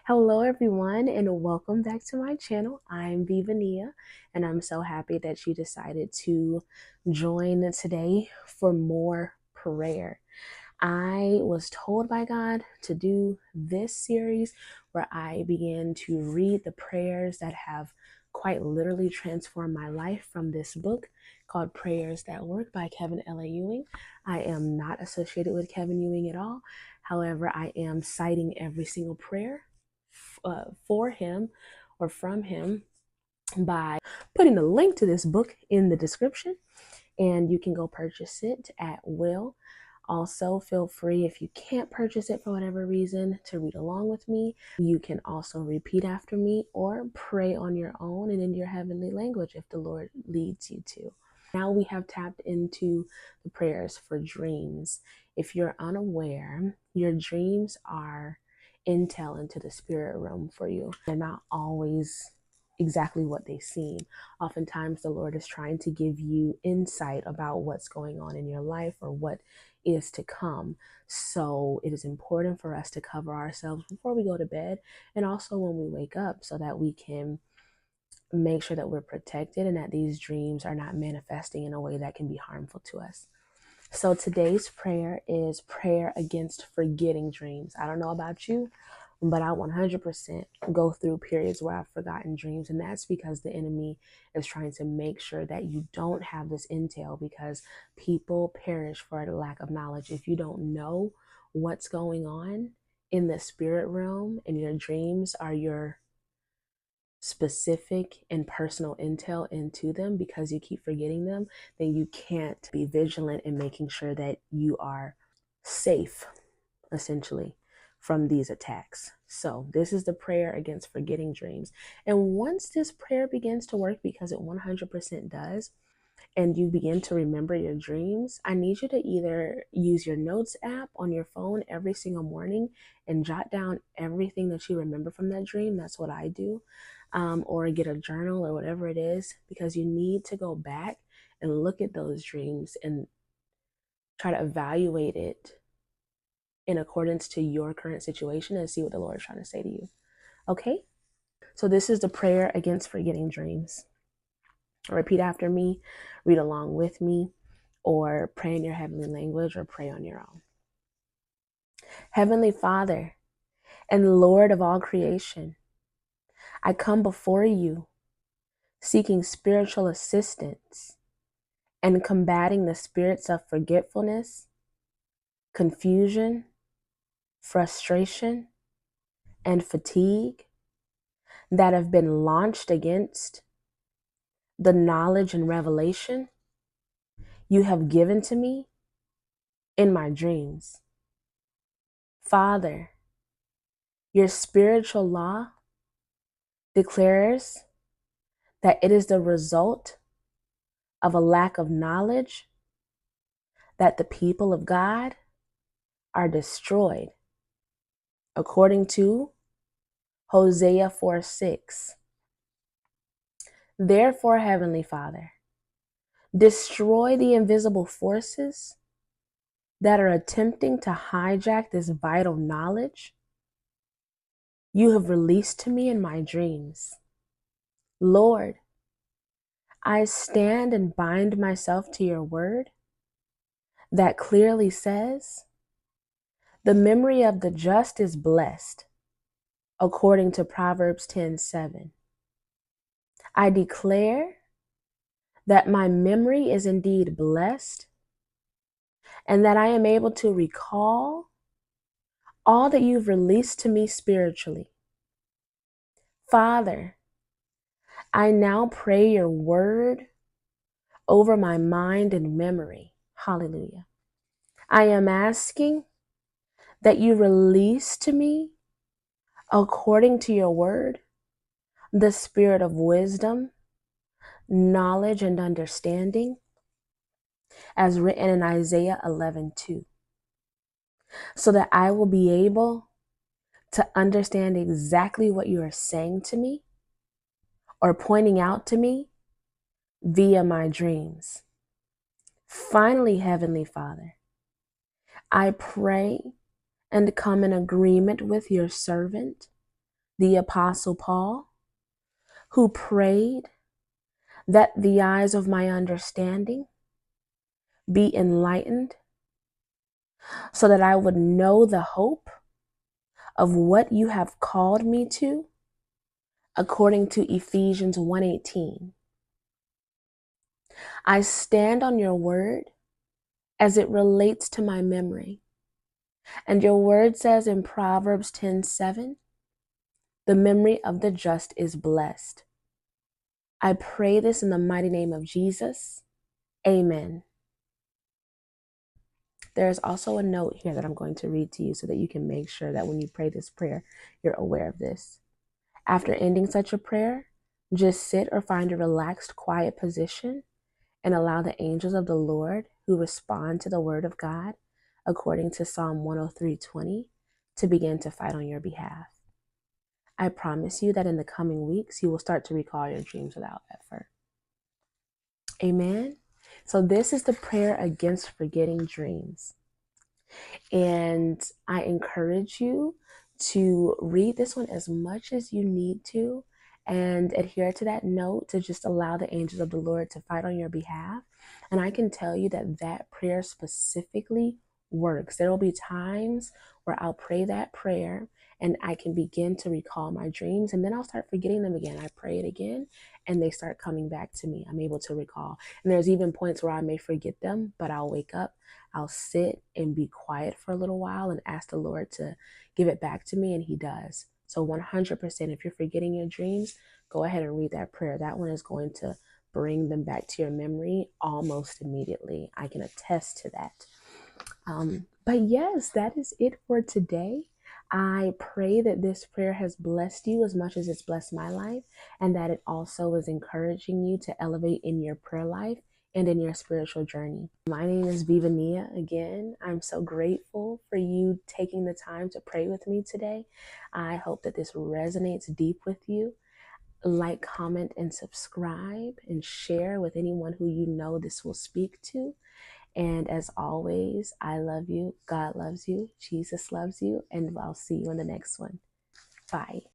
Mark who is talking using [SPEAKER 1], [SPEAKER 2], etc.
[SPEAKER 1] Hello, everyone, and welcome back to my channel. I'm Vivania, and I'm so happy that you decided to join today for more prayer. I was told by God to do this series where I began to read the prayers that have quite literally transformed my life from this book called Prayers That Work by Kevin L.A. Ewing. I am not associated with Kevin Ewing at all. However, I am citing every single prayer for him or from him by putting a link to this book in the description, and you can go purchase it at will. Also, feel free, if you can't purchase it for whatever reason, to read along with me. You can also repeat after me or pray on your own and in your heavenly language if the Lord leads you to. Now we have tapped into the prayers for dreams. If you're unaware, your dreams are intel into the spirit realm for you. They're not always exactly what they seem. Oftentimes the Lord is trying to give you insight about what's going on in your life or what is to come. So it is important for us to cover ourselves before we go to bed and also when we wake up, so that we can make sure that we're protected and that these dreams are not manifesting in a way that can be harmful to us. So today's prayer is prayer against forgetting dreams. I don't know about you, but I 100% go through periods where I've forgotten dreams. And that's because the enemy is trying to make sure that you don't have this intel, because people perish for the lack of knowledge. If you don't know what's going on in the spirit realm, and your dreams are your specific and personal intel into them because you keep forgetting them, then you can't be vigilant in making sure that you are safe, essentially, from these attacks. So this is the prayer against forgetting dreams. And once this prayer begins to work, because it 100% does, and you begin to remember your dreams, I need you to either use your notes app on your phone every single morning and jot down everything that you remember from that dream. That's what I do. Or get a journal or whatever it is, because you need to go back and look at those dreams and try to evaluate it in accordance to your current situation and see what the Lord is trying to say to you. Okay? So this is the prayer against forgetting dreams. Repeat after me, read along with me, or pray in your heavenly language, or pray on your own. Heavenly Father and Lord of all creation, I come before you seeking spiritual assistance and combating the spirits of forgetfulness, confusion, frustration, and fatigue that have been launched against the knowledge and revelation you have given to me in my dreams. Father, your spiritual law declares that it is the result of a lack of knowledge that the people of God are destroyed, according to Hosea 4:6. Therefore, Heavenly Father, destroy the invisible forces that are attempting to hijack this vital knowledge you have released to me in my dreams. Lord, I stand and bind myself to your word that clearly says, the memory of the just is blessed, according to Proverbs 10:7. I declare that my memory is indeed blessed and that I am able to recall all that you've released to me spiritually. Father, I now pray your word over my mind and memory. Hallelujah. I am asking that you release to me, according to your word, the spirit of wisdom, knowledge, and understanding, as written in Isaiah 11:2, so that I will be able to understand exactly what you are saying to me or pointing out to me via my dreams. Finally, Heavenly Father, I pray and come in agreement with your servant the Apostle Paul, who prayed that the eyes of my understanding be enlightened so that I would know the hope of what you have called me to, according to Ephesians 1:18. I stand on your word as it relates to my memory. And your word says in Proverbs 10:7, the memory of the just is blessed. I pray this in the mighty name of Jesus. Amen. There is also a note here that I'm going to read to you so that you can make sure that when you pray this prayer, you're aware of this. After ending such a prayer, just sit or find a relaxed, quiet position and allow the angels of the Lord who respond to the word of God, according to Psalm 103:20, to begin to fight on your behalf. I promise you that in the coming weeks, you will start to recall your dreams without effort. Amen. So this is the prayer against forgetting dreams. And I encourage you to read this one as much as you need to and adhere to that note to just allow the angels of the Lord to fight on your behalf. And I can tell you that that prayer specifically works. There will be times where I'll pray that prayer and I can begin to recall my dreams, and then I'll start forgetting them again. I pray it again and they start coming back to me. I'm able to recall. And there's even points where I may forget them, but I'll wake up, I'll sit and be quiet for a little while and ask the Lord to give it back to me, and he does. So 100%, if you're forgetting your dreams, go ahead and read that prayer. That one is going to bring them back to your memory almost immediately. I can attest to that. But yes, that is it for today. I pray that this prayer has blessed you as much as it's blessed my life, and that it also is encouraging you to elevate in your prayer life and in your spiritual journey. My name is Vivania. Again, I'm so grateful for you taking the time to pray with me today. I hope that this resonates deep with you. Like, comment, and subscribe, and share with anyone who you know this will speak to. And as always, I love you, God loves you, Jesus loves you, and I'll see you in the next one. Bye.